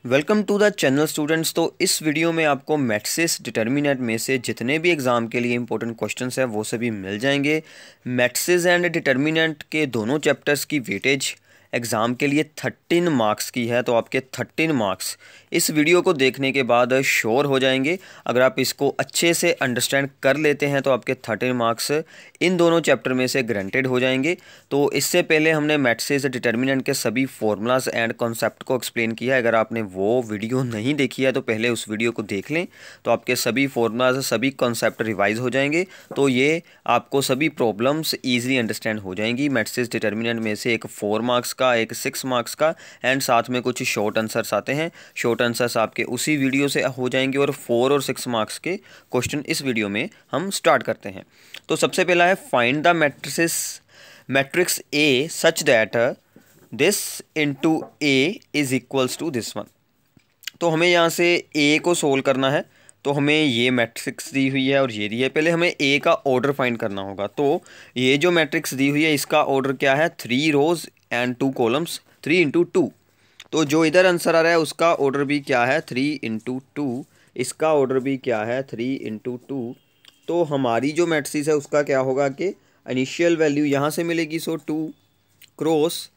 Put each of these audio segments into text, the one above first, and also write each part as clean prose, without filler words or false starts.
Welcome to the channel students. तो इस video में आपको मैट्रिसेस डिटर्मिनेंट में से जितने भी एग्ज़ाम के लिए इंपॉर्टेंट क्वेश्चंस हैं वो सभी मिल जाएंगे। मैट्रिसेस एंड डिटर्मिनेंट के दोनों चैप्टर्स की वेटेज एग्ज़ाम के लिए 13 मार्क्स की है, तो आपके 13 मार्क्स इस वीडियो को देखने के बाद श्योर हो जाएंगे। अगर आप इसको अच्छे से अंडरस्टैंड कर लेते हैं तो आपके 13 मार्क्स इन दोनों चैप्टर में से ग्रांटेड हो जाएंगे। तो इससे पहले हमने मैट्रिसेस डिटर्मिनेंट के सभी फॉर्मूलाज एंड कॉन्सेप्ट को एक्सप्लेन किया है। अगर आपने वो वीडियो नहीं देखी है तो पहले उस वीडियो को देख लें, तो आपके सभी फॉर्मूलाज सभी कॉन्सेप्ट रिवाइज हो जाएंगे। तो ये आपको सभी प्रॉब्लम्स ईजिली अंडरस्टैंड हो जाएंगी। मैट्रिसेस डिटर्मिनेंट में से एक 4 मार्क्स का, एक 6 मार्क्स का एंड साथ में कुछ शॉर्ट आंसर्स आते हैं। शॉर्ट आंसर्स आपके उसी वीडियो से हो जाएंगे और 4 और 6 मार्क्स के क्वेश्चन इस वीडियो में हम स्टार्ट करते हैं। तो सबसे पहला है find the matrix A such that this into A is equals to this one. तो हमें यहाँ से ए को सोल्व करना है। तो हमें ये मैट्रिक्स दी हुई है और ये दी है। पहले हमें ए का ऑर्डर फाइंड करना होगा। तो ये जो मैट्रिक्स दी हुई है इसका ऑर्डर क्या है, 3 रोज एंड 2 कॉलम्स, 3 इंटू 2। तो जो इधर आंसर आ रहा है उसका ऑर्डर भी क्या है, 3 इंटू 2। इसका ऑर्डर भी क्या है, 3 इंटू 2। तो हमारी जो मैट्रिक्स है उसका क्या होगा कि इनिशियल वैल्यू यहाँ से मिलेगी, सो 2 क्रॉस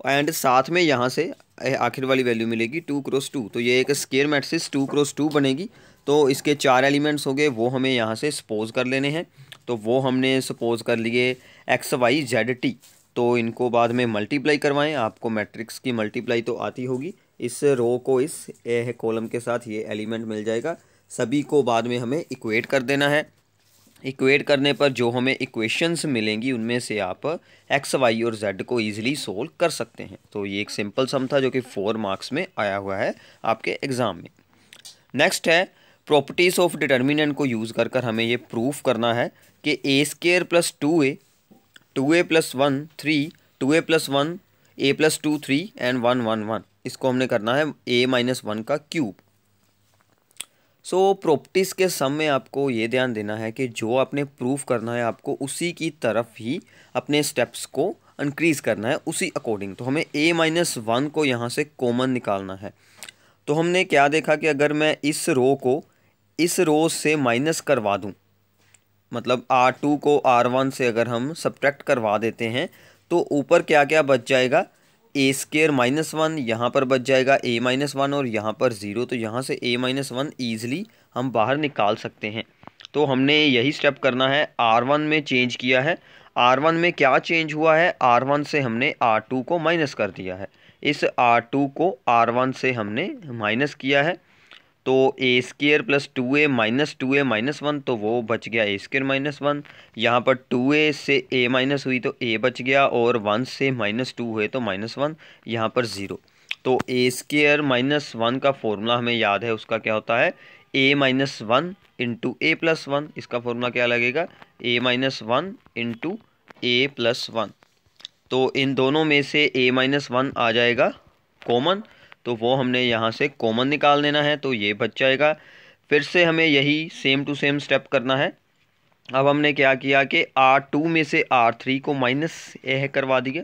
एंड साथ में यहाँ से आखिर वाली वैल्यू मिलेगी 2 क्रॉस 2। तो ये एक स्केयर मैट्रिक्स 2 क्रॉस 2 बनेगी। तो इसके 4 एलिमेंट्स हो गए, वो हमें यहाँ से सपोज कर लेने हैं। तो वो हमने सपोज कर लिए एक्स वाई जेड टी। तो इनको बाद में मल्टीप्लाई करवाएं। आपको मैट्रिक्स की मल्टीप्लाई तो आती होगी। इस रो को इस ए कॉलम के साथ ये एलिमेंट मिल जाएगा। सभी को बाद में हमें इक्वेट कर देना है। इक्वेट करने पर जो हमें इक्वेशंस मिलेंगी उनमें से आप एक्स वाई और जेड को ईजिली सोल्व कर सकते हैं। तो ये एक सिंपल सम था जो कि 4 मार्क्स में आया हुआ है आपके एग्ज़ाम में। नेक्स्ट है प्रॉपर्टीज़ ऑफ डिटर्मिनेंट को यूज़ कर कर हमें ये प्रूफ करना है कि a square plus 2a, 2a plus 1 3, 2a plus 1, a plus 2 3 and 1 1 1। इसको हमने करना है a माइनस 1 का क्यूब। सो प्रॉपर्टीज़ के सम में आपको ये ध्यान देना है कि जो आपने प्रूफ करना है आपको उसी की तरफ ही अपने स्टेप्स को इंक्रीज़ करना है उसी अकॉर्डिंग। तो हमें a माइनस 1 को यहाँ से कॉमन निकालना है। तो हमने क्या देखा कि अगर मैं इस रो को इस रो से माइनस करवा दूँ, मतलब R2 को R1 से अगर हम सब्ट्रैक्ट करवा देते हैं तो ऊपर क्या क्या बच जाएगा, ए स्केयर माइनस 1, यहाँ पर बच जाएगा a माइनस 1 और यहाँ पर 0। तो यहाँ से a माइनस 1 ईजिली हम बाहर निकाल सकते हैं। तो हमने यही स्टेप करना है। R1 में चेंज किया है। R1 में क्या चेंज हुआ है, R1 से हमने R2 को माइनस कर दिया है। इस R2 को R1 से हमने माइनस किया है। तो a square plus 2a minus 2a minus 1, तो वो बच गया ए स्केयर माइनस 1। यहाँ पर 2a से a माइनस हुई तो a बच गया और 1 से माइनस 2 हुए तो माइनस 1, यहाँ पर 0। तो ए स्केयर माइनस 1 का फॉर्मूला हमें याद है, उसका क्या होता है, a minus 1 into A plus 1। इसका फॉर्मूला क्या लगेगा, a minus 1 into A plus 1। तो इन दोनों में से a माइनस 1 आ जाएगा कॉमन, तो वो हमने यहाँ से कॉमन निकाल देना है, तो ये बच जाएगा। फिर से हमें यही सेम टू सेम स्टेप करना है। अब हमने क्या किया कि R2 में से R3 को माइनस ए करवा दिया।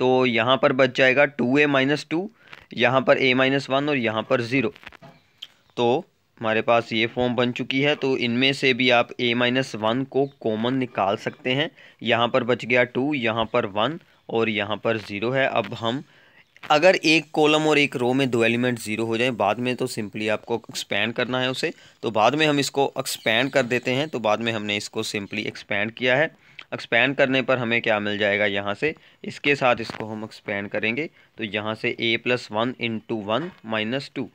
तो यहाँ पर बच जाएगा 2a माइनस 2, यहाँ पर a माइनस 1 और यहाँ पर 0। तो हमारे पास ये फॉर्म बन चुकी है। तो इनमें से भी आप a माइनस 1 को कॉमन निकाल सकते हैं। यहाँ पर बच गया 2, यहाँ पर 1 और यहाँ पर 0 है। अब हम अगर एक कॉलम और एक रो में दो एलिमेंट 0 हो जाए, बाद में तो सिंपली आपको एक्सपैंड करना है उसे। तो बाद में हम इसको एक्सपैंड कर देते हैं। तो बाद में हमने इसको सिंपली एक्सपैंड किया है। एक्सपैंड करने पर हमें क्या मिल जाएगा, यहाँ से इसके साथ इसको हम एक्सपैंड करेंगे तो यहाँ से a प्लस 1 इंटू 1 माइनस 2,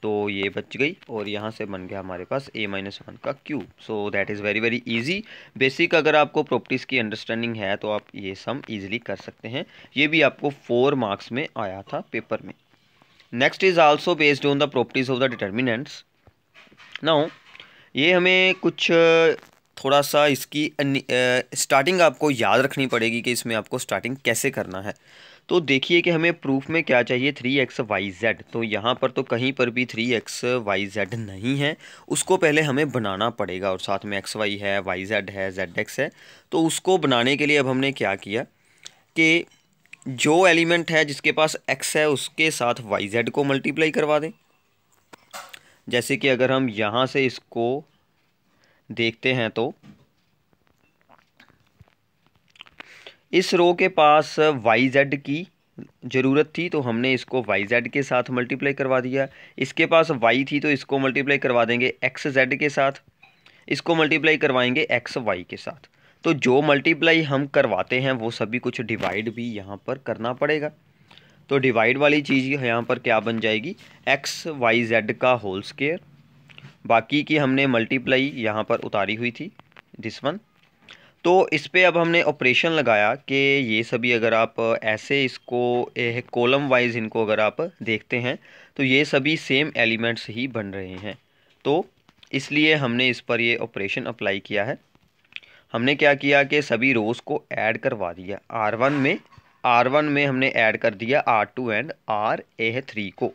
तो ये बच गई और यहाँ से बन गया हमारे पास a माइनस 1 का cube. So that is very very easy basic. अगर आपको प्रॉपर्टीज़ की अंडरस्टैंडिंग है तो आप ये सम इजीली कर सकते हैं। ये भी आपको 4 मार्क्स में आया था पेपर में। Next is also based on the properties of the determinants. Now ये हमें कुछ थोड़ा सा इसकी स्टार्टिंग आपको याद रखनी पड़ेगी कि इसमें आपको स्टार्टिंग कैसे करना है। तो देखिए कि हमें प्रूफ में क्या चाहिए, 3xyz। तो यहाँ पर तो कहीं पर भी 3xyz नहीं है, उसको पहले हमें बनाना पड़ेगा। और साथ में xy है, yz है, zx है। तो उसको बनाने के लिए अब हमने क्या किया कि जो एलिमेंट है जिसके पास x है उसके साथ yz को मल्टीप्लाई करवा दें। जैसे कि अगर हम यहाँ से इसको देखते हैं तो इस रो के पास yz की ज़रूरत थी तो हमने इसको yz के साथ मल्टीप्लाई करवा दिया। इसके पास y थी तो इसको मल्टीप्लाई करवा देंगे xz के साथ, इसको मल्टीप्लाई करवाएंगे xy के साथ। तो जो मल्टीप्लाई हम करवाते हैं वो सभी कुछ डिवाइड भी यहाँ पर करना पड़ेगा। तो डिवाइड वाली चीज़ यहाँ पर क्या बन जाएगी, xyz का होल स्क्वायर। बाकी की हमने मल्टीप्लाई यहाँ पर उतारी हुई थी, दिस वन। तो इस पे अब हमने ऑपरेशन लगाया कि ये सभी अगर आप ऐसे इसको कॉलम वाइज इनको अगर आप देखते हैं तो ये सभी सेम एलिमेंट्स ही बन रहे हैं। तो इसलिए हमने इस पर ये ऑपरेशन अप्लाई किया है। हमने क्या किया कि सभी रोज़ को ऐड करवा दिया। R1 में हमने ऐड कर दिया R2 एंड R3 को।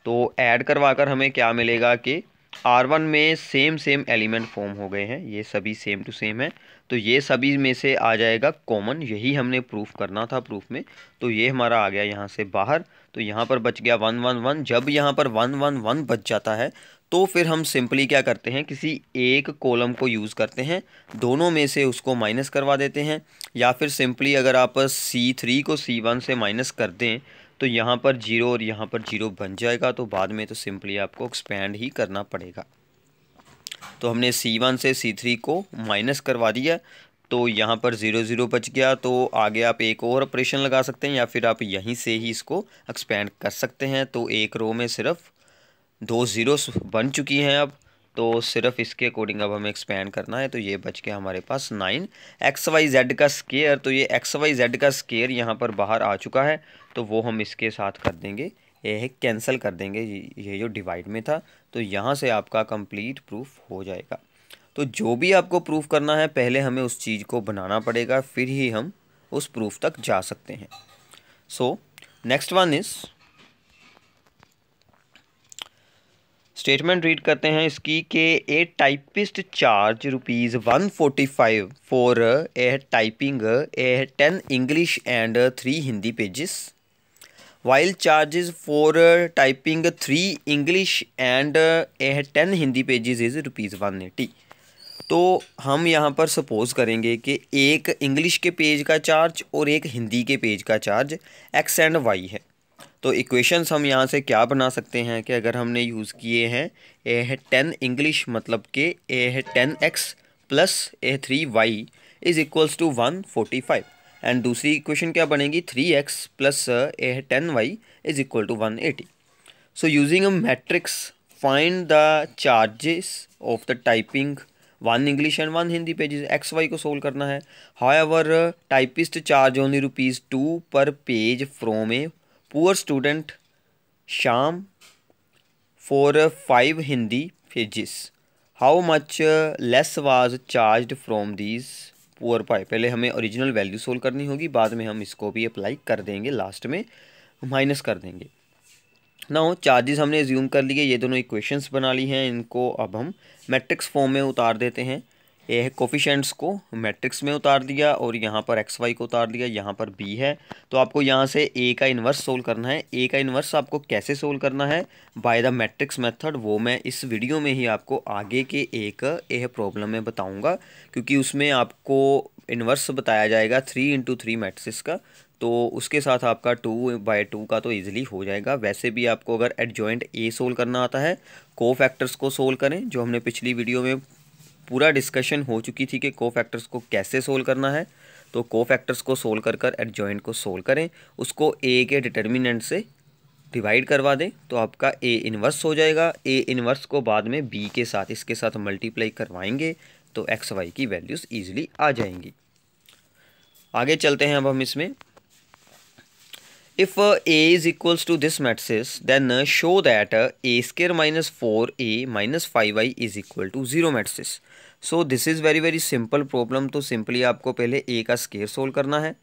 तो ऐड करवा कर हमें क्या मिलेगा कि R1 में सेम एलिमेंट फॉर्म हो गए हैं, ये सभी सेम टू सेम है। तो ये सभी में से आ जाएगा कॉमन, यही हमने प्रूफ करना था प्रूफ में। तो ये हमारा आ गया यहाँ से बाहर। तो यहाँ पर बच गया 1 1 1। जब यहाँ पर 1 1 1 बच जाता है तो फिर हम सिंपली क्या करते हैं, किसी एक कॉलम को यूज़ करते हैं, दोनों में से उसको माइनस करवा देते हैं। या फिर सिंपली अगर आप C3 को C1 से माइनस कर दें तो यहाँ पर 0 और यहाँ पर 0 बन जाएगा। तो बाद में तो सिंपली आपको एक्सपेंड ही करना पड़ेगा। तो हमने C1 से C3 को माइनस करवा दिया तो यहाँ पर 0 0 बच गया। तो आगे आप एक और ऑपरेशन लगा सकते हैं या फिर आप यहीं से ही इसको एक्सपेंड कर सकते हैं। तो एक रो में सिर्फ 2 ज़ीरोस बन चुकी हैं अब, तो सिर्फ इसके अकॉर्डिंग अब हमें एक्सपेंड करना है। तो ये बच गया हमारे पास 9 XYZ का स्क्वायर। तो ये XYZ का स्क्वायर यहाँ पर बाहर आ चुका है तो वो हम इसके साथ कर देंगे, ये कैंसिल कर देंगे, ये जो डिवाइड में था। तो यहाँ से आपका कंप्लीट प्रूफ हो जाएगा। तो जो भी आपको प्रूफ करना है पहले हमें उस चीज़ को बनाना पड़ेगा, फिर ही हम उस प्रूफ तक जा सकते हैं। So next one is statement read करते हैं इसकी कि a typist charge ₹145 for a typing a 10 English and 3 Hindi pages, while charges for typing 3 English and a 10 Hindi pages is ₹180। तो हम यहाँ पर सपोज़ करेंगे कि एक इंग्लिश के पेज का चार्ज और एक हिंदी के पेज का चार्ज x एंड y है। तो इक्वेशंस हम यहाँ से क्या बना सकते हैं कि अगर हमने यूज़ किए हैं ए है 10 इंग्लिश मतलब कि ए है 10x प्लस ए 3y is equals to 145 and दूसरी इक्वेशन क्या बनेगी 3x प्लस ए है 10y is equal to 180। So using a matrix find the charges of the typing 1 English and 1 Hindi pages. XY को सोल्व करना है। However typist charge only ₹2 per page from a poor student Shyam for 5 Hindi pages, how much less was charged from these poor पाई। पहले हमें original value solve करनी होगी, बाद में हम इसको भी अप्लाई कर देंगे, लास्ट में माइनस कर देंगे। नाउ चार्जेस हमने एज्यूम कर लिए, ये दोनों इक्वेशंस बना ली हैं, इनको अब हम मैट्रिक्स फॉर्म में उतार देते हैं। ए है कोफिशेंट्स को मैट्रिक्स में उतार दिया और यहाँ पर XY को उतार दिया, यहाँ पर B है। तो आपको यहाँ से A का इन्वर्स सोल्व करना है। A का इन्वर्स आपको कैसे सोल्व करना है, बाय द मैट्रिक्स मेथड, वो मैं इस वीडियो में ही आपको आगे के एक प्रॉब्लम में बताऊँगा, क्योंकि उसमें आपको इन्वर्स बताया जाएगा 3 × 3 मैट्रिक्स का। तो उसके साथ आपका 2/2 का तो ईजिली हो जाएगा। वैसे भी आपको अगर एडजॉइंट A सोल्व करना आता है, कोफैक्टर्स को सोल्व करें, जो हमने पिछली वीडियो में पूरा डिस्कशन हो चुकी थी कि कोफैक्टर्स को कैसे सोल्व करना है। तो कोफैक्टर्स को सोल्व कर एडजॉइंट को सोल्व करें, उसको A के डिटर्मिनेंट से डिवाइड करवा दें तो आपका A इन्वर्स हो जाएगा। A इन्वर्स को बाद में B के साथ इसके साथ मल्टीप्लाई करवाएंगे तो XY की वैल्यूज़ ईजिली आ जाएंगी। आगे चलते हैं अब हम इसमें। If A is equals to this matrix, then show that A square minus 4A minus 5I is equal to 0 matrix. So this is very simple problem। तो सिंपली आपको पहले A का स्क्वायर सोल्व करना है,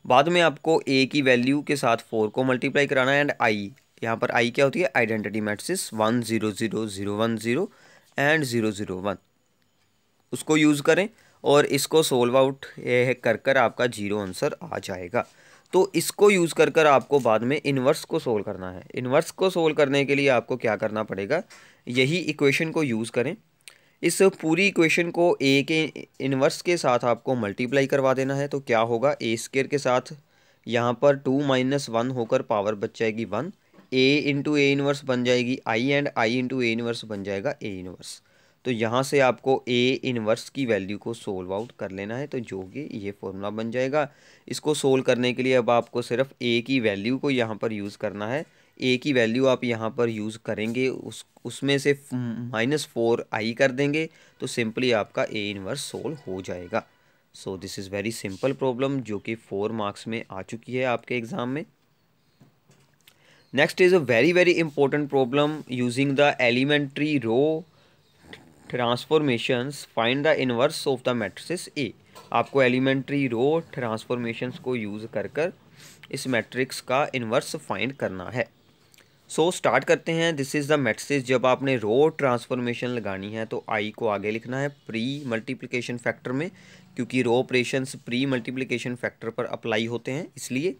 बाद में आपको A की वैल्यू के साथ 4 को मल्टीप्लाई कराना है एंड I, यहाँ पर I क्या होती है, आइडेंटिटी मैट्रिक्स 1 0 0 0 1 0 एंड 0 0 1, उसको यूज़ करें और इसको सोल्व आउट कर आपका 0 आंसर आ जाएगा। तो इसको यूज़ कर कर आपको बाद में इन्वर्स को सोल्व करना है। इन्वर्स को सोल्व करने के लिए आपको क्या करना पड़ेगा, यही इक्वेशन को यूज़ करें। इस पूरी इक्वेशन को ए के इन्वर्स के साथ आपको मल्टीप्लाई करवा देना है। तो क्या होगा, ए स्क्वायर के साथ यहाँ पर 2 - 1 होकर पावर बच जाएगी 1, ए इंटू ए इन्वर्स बन जाएगी I, and I into A inverse बन जाएगा ए इन्वर्स। तो यहाँ से आपको ए इन्वर्स की वैल्यू को सोल्व आउट कर लेना है, तो जो कि ये फॉर्मूला बन जाएगा। इसको सोल्व करने के लिए अब आपको सिर्फ ए की वैल्यू को यहाँ पर यूज़ करना है। ए की वैल्यू आप यहाँ पर यूज़ करेंगे, उसमें से -4i कर देंगे, तो सिंपली आपका ए इन्वर्स सोल्व हो जाएगा। So this is very simple problem जो कि 4 मार्क्स में आ चुकी है आपके एग्ज़ाम में। Next is a very important problem using the elementary row transformations, find the inverse of the matrix A. आपको एलिमेंट्री रो ट्रांसफॉर्मेशंस को यूज़ कर कर इस मैट्रिक्स का इन्वर्स फाइंड करना है। सो स्टार्ट करते हैं। This is the matrix. जब आपने रो ट्रांसफॉर्मेशन लगानी है तो आई को आगे लिखना है प्री मल्टीप्लिकेशन फैक्टर में, क्योंकि रो ऑपरेशंस प्री मल्टीप्लिकेशन फैक्टर पर अप्लाई होते हैं इसलिए।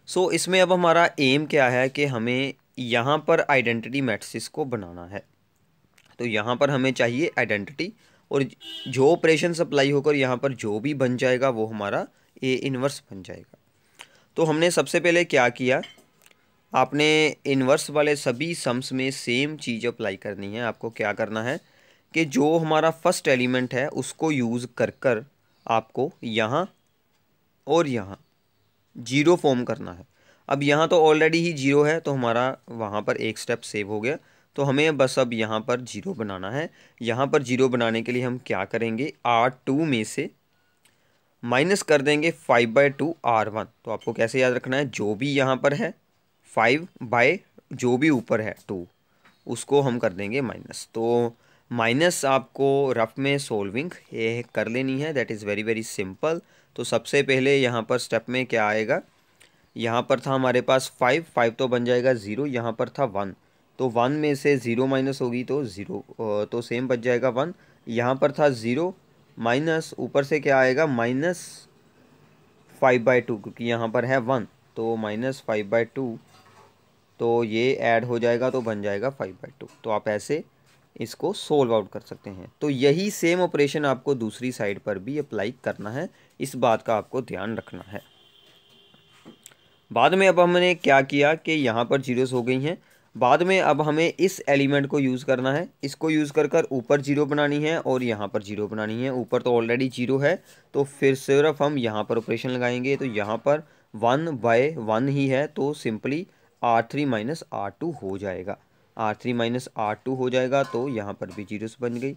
सो इसमें अब हमारा एम क्या है कि हमें यहाँ पर आइडेंटिटी मैट्रिक्स को बनाना है। तो यहाँ पर हमें चाहिए आइडेंटिटी, और जो ऑपरेशन अप्लाई होकर यहाँ पर जो भी बन जाएगा वो हमारा ए इन्वर्स बन जाएगा। तो हमने सबसे पहले क्या किया, आपने इन्वर्स वाले सभी सम्स में सेम चीज़ अप्लाई करनी है। आपको क्या करना है कि जो हमारा फर्स्ट एलिमेंट है उसको यूज़ कर कर आपको यहाँ और यहाँ जीरो फॉर्म करना है। अब यहाँ तो ऑलरेडी ही जीरो है, तो हमारा वहाँ पर एक स्टेप सेव हो गया। तो हमें बस अब यहाँ पर जीरो बनाना है। यहाँ पर जीरो बनाने के लिए हम क्या करेंगे, R2 में से माइनस कर देंगे 5/2 R1। तो आपको कैसे याद रखना है, जो भी यहाँ पर है 5 जो भी ऊपर है 2 उसको हम कर देंगे माइनस। तो माइनस आपको रफ में सोल्विंग ये कर लेनी है, दैट इज़ वेरी सिंपल। तो सबसे पहले यहाँ पर स्टेप में क्या आएगा, यहाँ पर था हमारे पास 5 तो बन जाएगा 0, यहाँ पर था 1, तो 1 में से 0 माइनस होगी तो 0, तो सेम बच जाएगा 1। यहाँ पर था 0 माइनस ऊपर से क्या आएगा -5/2, क्योंकि यहाँ पर है 1, तो -5/2, तो ये ऐड हो जाएगा तो बन जाएगा 5/2। तो आप ऐसे इसको सोल्व आउट कर सकते हैं। तो यही सेम ऑपरेशन आपको दूसरी साइड पर भी अप्लाई करना है, इस बात का आपको ध्यान रखना है। बाद में अब हमने क्या किया कि यहाँ पर जीरोस हो गई हैं। बाद में अब हमें इस एलिमेंट को यूज़ करना है, इसको यूज़ कर कर ऊपर जीरो बनानी है और यहाँ पर जीरो बनानी है। ऊपर तो ऑलरेडी जीरो है, तो फिर सिर्फ हम यहाँ पर ऑपरेशन लगाएंगे। तो यहाँ पर 1/1 ही है, तो सिंपली R3 - R2 हो जाएगा। R3 - R2 हो जाएगा, तो यहाँ पर भी जीरोस बन गई।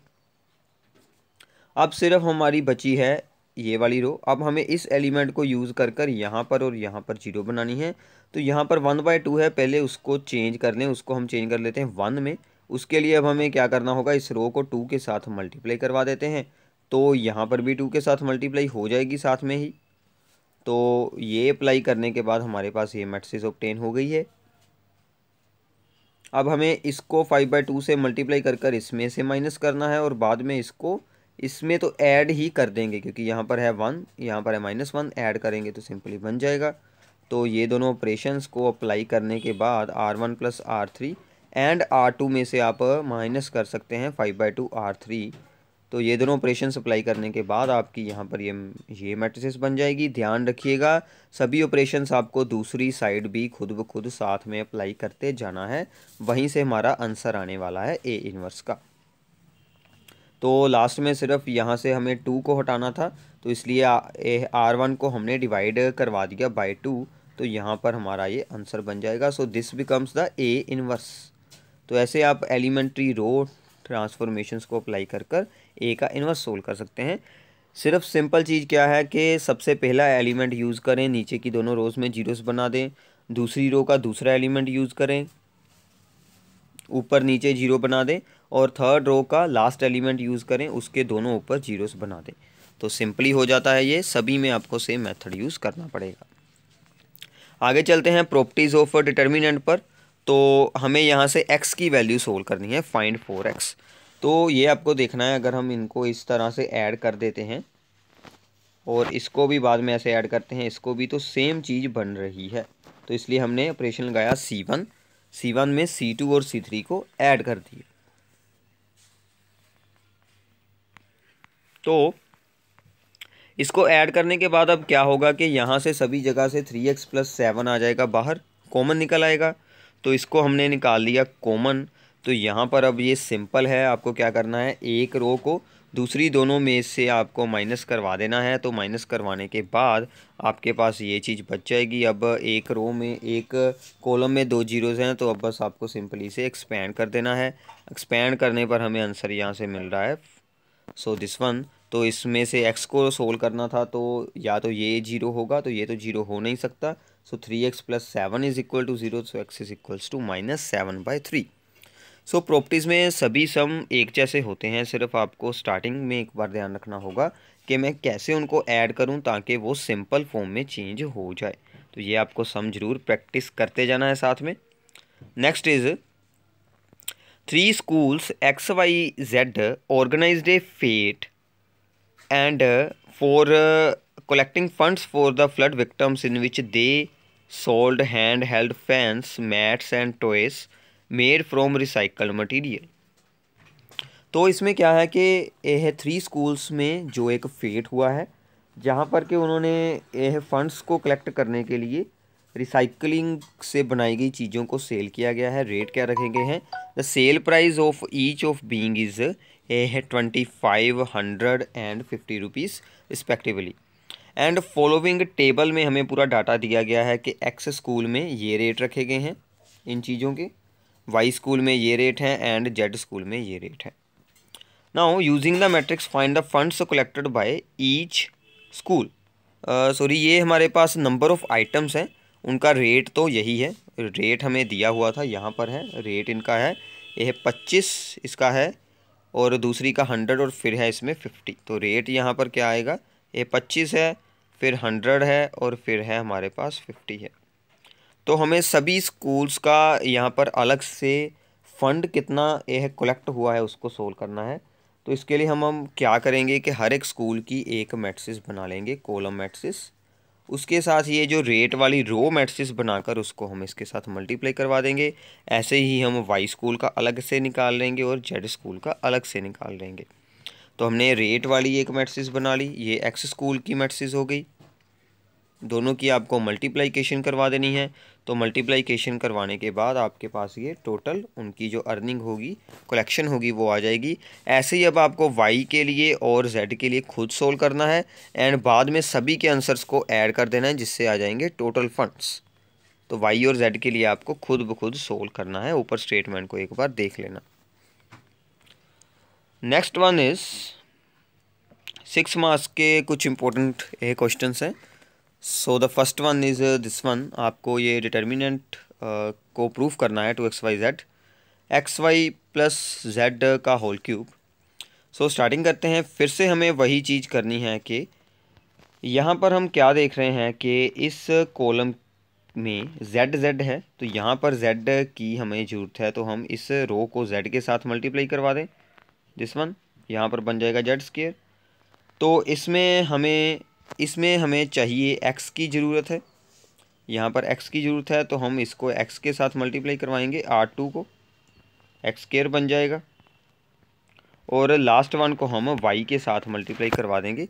अब सिर्फ हमारी बची है ये वाली रो। अब हमें इस एलिमेंट को यूज़ कर कर यहाँ पर और यहाँ पर जीरो बनानी है। तो यहाँ पर 1/2 है, पहले उसको चेंज कर लें, उसको हम चेंज कर लेते हैं 1 में। उसके लिए अब हमें क्या करना होगा, इस रो को 2 के साथ मल्टीप्लाई करवा देते हैं। तो यहाँ पर भी 2 के साथ मल्टीप्लाई हो जाएगी साथ में ही। तो ये अप्लाई करने के बाद हमारे पास ये मैट्रिक्स ऑब्टेन हो गई है। अब हमें इसको 5/2 से मल्टीप्लाई कर कर इसमें से माइनस करना है, और बाद में इसको इसमें तो ऐड ही कर देंगे, क्योंकि यहाँ पर है 1, यहाँ पर है -1, ऐड करेंगे तो सिंपली बन जाएगा। तो ये दोनों ऑपरेशंस को अप्लाई करने के बाद R1 + R3 एंड R2 में से आप माइनस कर सकते हैं 5/2 R3। तो ये दोनों ऑपरेशंस अप्लाई करने के बाद आपकी यहाँ पर ये मैट्रिसेस बन जाएगी। ध्यान रखिएगा, सभी ऑपरेशंस आपको दूसरी साइड भी खुद ब खुद साथ में अप्लाई करते जाना है, वहीं से हमारा आंसर आने वाला है ए इन्वर्स का। तो लास्ट में सिर्फ यहाँ से हमें 2 को हटाना था, तो इसलिए R1 को हमने डिवाइड करवा दिया बाय 2, तो यहाँ पर हमारा ये आंसर बन जाएगा। So this becomes the A inverse. तो ऐसे आप एलिमेंट्री रो ट्रांसफॉर्मेशंस को अप्लाई कर कर ए का इन्वर्स सोल्व कर सकते हैं। सिर्फ सिंपल चीज़ क्या है कि सबसे पहला एलिमेंट यूज़ करें, नीचे की दोनों रोज़ में जीरोस बना दें। दूसरी रो का दूसरा एलिमेंट यूज़ करें, ऊपर नीचे जीरो बना दें, और थर्ड रो का लास्ट एलिमेंट यूज़ करें, उसके दोनों ऊपर जीरोस बना दें। तो सिंपली हो जाता है ये। सभी में आपको सेम मेथड यूज़ करना पड़ेगा। आगे चलते हैं प्रॉपर्टीज़ ऑफ डिटर्मिनेंट पर। तो हमें यहाँ से x की वैल्यू सोल्व करनी है, फाइंड 4x। तो ये आपको देखना है, अगर हम इनको इस तरह से ऐड कर देते हैं और इसको भी बाद में ऐसे ऐड करते हैं, इसको भी, तो सेम चीज़ बन रही है। तो इसलिए हमने ऑपरेशन लगाया C1 में C2 और C3 को ऐड कर दिए। तो इसको ऐड करने के बाद अब क्या होगा कि यहाँ से सभी जगह से 3x + 7 आ जाएगा बाहर, कॉमन निकल आएगा। तो इसको हमने निकाल लिया कॉमन। तो यहाँ पर अब ये सिंपल है, आपको क्या करना है, एक रो को दूसरी दोनों में से आपको माइनस करवा देना है। तो माइनस करवाने के बाद आपके पास ये चीज़ बच जाएगी। अब एक रो में, एक कॉलम में 2 जीरोज़ हैं, तो अब बस आपको सिंपली से एक्सपेंड कर देना है। एक्सपेंड करने पर हमें आंसर यहाँ से मिल रहा है सो दिस वन। तो इसमें से x को सोल्व करना था, तो या तो ये 0 होगा, तो ये तो 0 हो नहीं सकता। सो 3x + 7 = 0, सो x = -7/3। सो प्रॉपर्टीज़ में सभी सम एक जैसे होते हैं, सिर्फ आपको स्टार्टिंग में एक बार ध्यान रखना होगा कि मैं कैसे उनको ऐड करूं ताकि वो सिंपल फॉर्म में चेंज हो जाए। तो ये आपको सम जरूर प्रैक्टिस करते जाना है साथ में। Next is 3 schools XYZ organized a fete and for collecting funds for the flood victims, in which they sold handheld fans, mats and toys made from recycled material। तो इसमें क्या है कि यह 3 स्कूल्स में जो एक फेट हुआ है, जहाँ पर कि उन्होंने यह फंड्स को कलेक्ट करने के लिए रिसाइकलिंग से बनाई गई चीज़ों को सेल किया गया है। रेट क्या रखे गए हैं, the sale price of each of being is 2500 and 50 rupees respectively. And following table में हमें पूरा डाटा दिया गया है कि एक्स स्कूल में ये रेट रखे गए हैं इन चीज़ों के, वाई स्कूल में ये रेट हैं एंड जेड स्कूल में ये रेट है। Now using the matrix find the funds collected by each school. Sorry, ये हमारे पास नंबर ऑफ आइटम्स हैं, उनका रेट तो यही है, रेट हमें दिया हुआ था, यहाँ पर है रेट इनका है, यह 25 इसका है, और दूसरी का 100 और फिर है इसमें 50। तो रेट यहाँ पर क्या आएगा, ये 25 है, फिर 100 है और फिर है हमारे पास 50 है। तो हमें सभी स्कूल्स का यहाँ पर अलग से फ़ंड कितना यह कलेक्ट हुआ है उसको सोल्व करना है। तो इसके लिए हम क्या करेंगे कि हर एक स्कूल की एक मैट्रिक्स बना लेंगे, कॉलम मैट्रिक्स। उसके साथ ये जो रेट वाली रो मैट्रिक्स बनाकर उसको हम इसके साथ मल्टीप्लाई करवा देंगे। ऐसे ही हम वाई स्कूल का अलग से निकाल लेंगे और जेड स्कूल का अलग से निकाल लेंगे। तो हमने रेट वाली एक मैट्रिक्स बना ली, ये एक्स स्कूल की मैट्रिक्स हो गई। दोनों की आपको मल्टीप्लिकेशन करवा देनी है। तो मल्टीप्लिकेशन करवाने के बाद आपके पास ये टोटल उनकी जो अर्निंग होगी, कलेक्शन होगी, वो आ जाएगी। ऐसे ही अब आपको वाई के लिए और जेड के लिए खुद सोल्व करना है एंड बाद में सभी के आंसर्स को ऐड कर देना है, जिससे आ जाएंगे टोटल फंड्स। तो वाई और जेड के लिए आपको खुद ब खुद सोल्व करना है। ऊपर स्टेटमेंट को एक बार देख लेना। नेक्स्ट वन इज़ 6 मार्क्स के कुछ इंपॉर्टेंट क्वेश्चन हैं। So the first one is this one. आपको ये डिटर्मिनेंट को प्रूफ करना है 2xyz xy + z का होल क्यूब। सो स्टार्टिंग करते हैं। फिर से हमें वही चीज़ करनी है कि यहाँ पर हम क्या देख रहे हैं कि इस कॉलम में z है, तो यहाँ पर z की हमें ज़रूरत है, तो हम इस रो को z के साथ मल्टीप्लाई करवा दें। दिस वन यहाँ पर बन जाएगा z²। तो इसमें हमें चाहिए x की ज़रूरत है, यहाँ पर x की ज़रूरत है, तो हम इसको x के साथ मल्टीप्लाई करवाएंगे, r2 को x² बन जाएगा। और लास्ट वन को हम y के साथ मल्टीप्लाई करवा देंगे।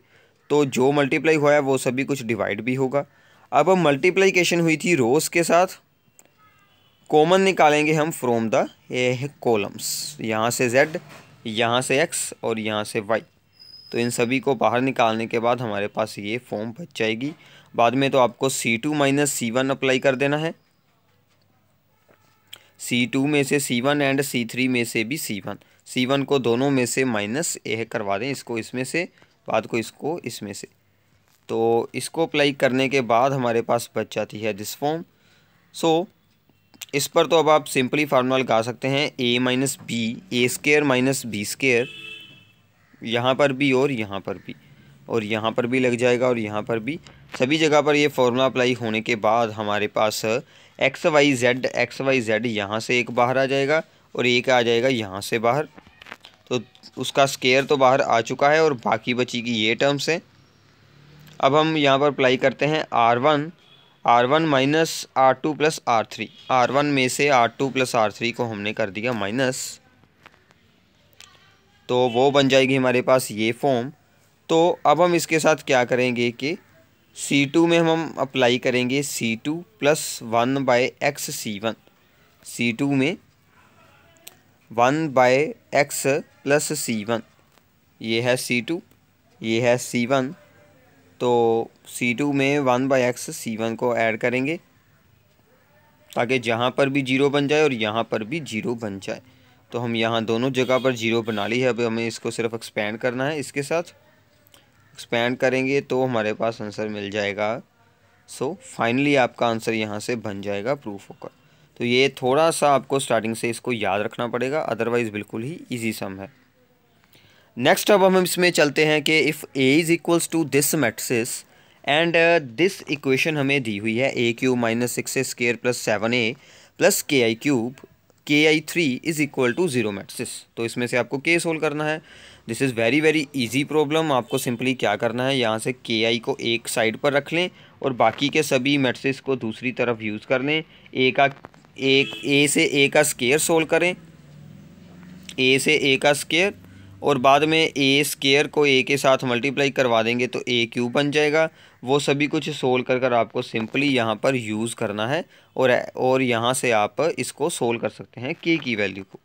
तो जो मल्टीप्लाई हुआ है वो सभी कुछ डिवाइड भी होगा। अब मल्टीप्लिकेशन हुई थी रोज़ के साथ, कॉमन निकालेंगे हम फ्रॉम द कॉलम्स, यहाँ से z, यहाँ से x और यहाँ से y। तो इन सभी को बाहर निकालने के बाद हमारे पास ये फॉर्म बच जाएगी। बाद में तो आपको C2 - C1 अप्लाई कर देना है, C2 में से C1 एंड C3 में से भी C1 को दोनों में से माइनस करवा दें, इसको इसमें से, बाद को इसको इसमें से। तो इसको अप्लाई करने के बाद हमारे पास बच जाती है दिस फॉर्म। सो इस पर तो अब आप सिंपली फार्मूला लगा सकते हैं, a - b, a² - b², यहाँ पर भी और यहाँ पर भी, और यहाँ पर भी लग जाएगा और यहाँ पर भी। सभी जगह पर ये फॉर्मूला अप्लाई होने के बाद हमारे पास XYZ यहाँ से एक बाहर आ जाएगा और एक आ जाएगा यहाँ से बाहर। तो उसका स्केयर तो बाहर आ चुका है और बाकी बची की ये टर्म्स हैं। अब हम यहाँ पर अप्लाई करते हैं R1 minus R2 plus R3। R1 में से R2 प्लस R3 को हमने कर दिया माइनस, तो वो बन जाएगी हमारे पास ये फॉर्म। तो अब हम इसके साथ क्या करेंगे कि C2 में हम अप्लाई करेंगे C2 plus 1/x C1। C2 में 1/x प्लस C1, ये है C2, ये है C1। तो C2 में 1/x C1 को ऐड करेंगे ताकि जहाँ पर भी 0 बन जाए और यहाँ पर भी 0 बन जाए। तो हम यहाँ दोनों जगह पर 0 बना ली है। अब हमें इसको सिर्फ एक्सपेंड करना है, इसके साथ एक्सपेंड करेंगे तो हमारे पास आंसर मिल जाएगा। सो फाइनली आपका आंसर यहाँ से बन जाएगा प्रूफ होकर। तो ये थोड़ा सा आपको स्टार्टिंग से इसको याद रखना पड़ेगा, अदरवाइज़ बिल्कुल ही ईजी सम है। नेक्स्ट अब हम इसमें चलते हैं कि if a is equals to this matrix and this equation हमें दी हुई है a³ minus 6a² plus 7a plus ki³ ki3 is equal to 0 matrix. तो इसमें से आपको k सोल्व करना है। This is very very easy problem. आपको सिंपली क्या करना है, यहाँ से ki को एक साइड पर रख लें और बाकी के सभी मैट्रिक्स को दूसरी तरफ यूज़ कर लें। a से a का स्क्वायर सोल्व करें, a से a का स्क्वायर, और बाद में a स्क्वायर को a के साथ मल्टीप्लाई करवा देंगे तो a³ बन जाएगा। वो सभी कुछ सोल्व कर आपको सिंपली यहाँ पर यूज़ करना है और यहाँ से आप इसको सोल्व कर सकते हैं k की वैल्यू को।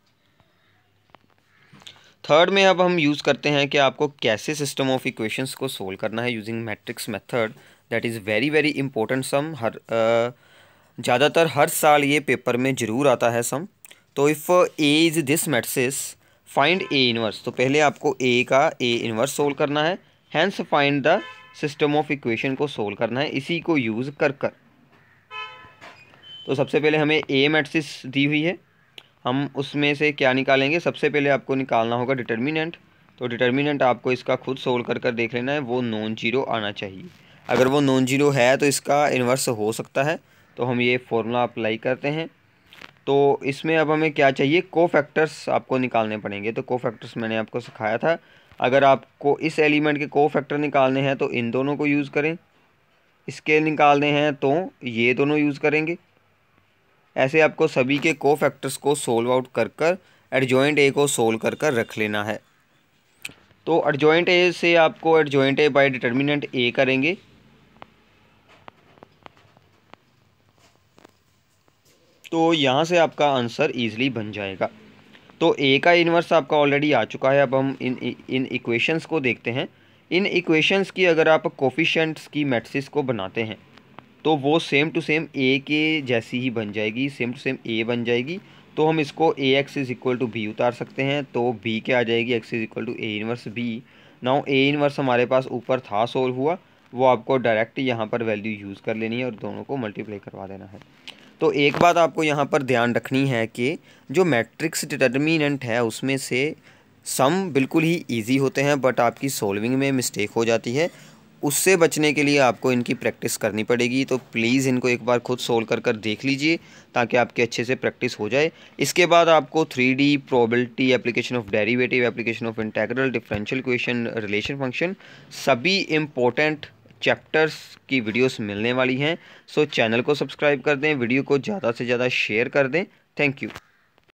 थर्ड में अब हम यूज़ करते हैं कि आपको कैसे सिस्टम ऑफ इक्वेशंस को सोल्व करना है using matrix method. That is very very important sum. ज़्यादातर हर साल ये पेपर में ज़रूर आता है सम। तो if a is this matrix find a inverse, तो पहले आपको a का a इनवर्स सोल्व करना है। Hence find the system of equation को सोल्व करना है इसी को यूज़ कर। तो सबसे पहले हमें a मैट्रिक्स दी हुई है, हम उसमें से क्या निकालेंगे, सबसे पहले आपको निकालना होगा डिटर्मिनेंट। तो डिटर्मिनेंट आपको इसका खुद सोल्व कर देख लेना है, वो नॉन जीरो आना चाहिए। अगर वो नॉन जीरो है तो इसका इन्वर्स हो सकता है। तो हम ये फॉर्मूला अप्लाई करते हैं। तो इसमें अब हमें क्या चाहिए, कोफैक्टर्स आपको निकालने पड़ेंगे। तो कोफैक्टर्स मैंने आपको सिखाया था। अगर आपको इस एलिमेंट के कोफैक्टर निकालने हैं तो इन दोनों को यूज़ करें, इसके निकालने हैं तो ये दोनों यूज़ करेंगे। ऐसे आपको सभी के कोफैक्टर्स को सोल्व आउट कर एडजॉइंट ए को सोल्व कर रख लेना है। तो एडजॉइंट ए से आपको एडजॉइंट ए बाय डिटर्मिनेंट ए करेंगे, तो यहाँ से आपका आंसर ईजिली बन जाएगा। तो ए का इन्वर्स आपका ऑलरेडी आ चुका है। अब हम इन इक्वेशंस को देखते हैं। इन इक्वेशंस की अगर आप कोफिशिएंट्स की मैट्रिक्स को बनाते हैं तो वो सेम टू सेम ए के जैसी ही बन जाएगी, सेम टू सेम ए बन जाएगी। तो हम इसको A X is equal to B उतार सकते हैं। तो बी क्या आ जाएगी, X is equal to A inverse B. Now A inverse हमारे पास ऊपर था सोल्व हुआ, वो आपको डायरेक्ट यहाँ पर वैल्यू यूज़ कर लेनी है और दोनों को मल्टीप्लाई करवा देना है। तो एक बात आपको यहाँ पर ध्यान रखनी है कि जो मैट्रिक्स डिटर्मिनेंट है उसमें से सम बिल्कुल ही ईजी होते हैं, बट आपकी सोल्विंग में मिस्टेक हो जाती है। उससे बचने के लिए आपको इनकी प्रैक्टिस करनी पड़ेगी। तो प्लीज़ इनको एक बार खुद सोल्व कर देख लीजिए ताकि आपके अच्छे से प्रैक्टिस हो जाए। इसके बाद आपको 3D probability, application of derivative, application of integral, differential equation, relation function, सभी इम्पोर्टेंट चैप्टर्स की वीडियोस मिलने वाली हैं। सो चैनल को सब्सक्राइब कर दें, वीडियो को ज़्यादा से ज़्यादा शेयर कर दें। Thank you.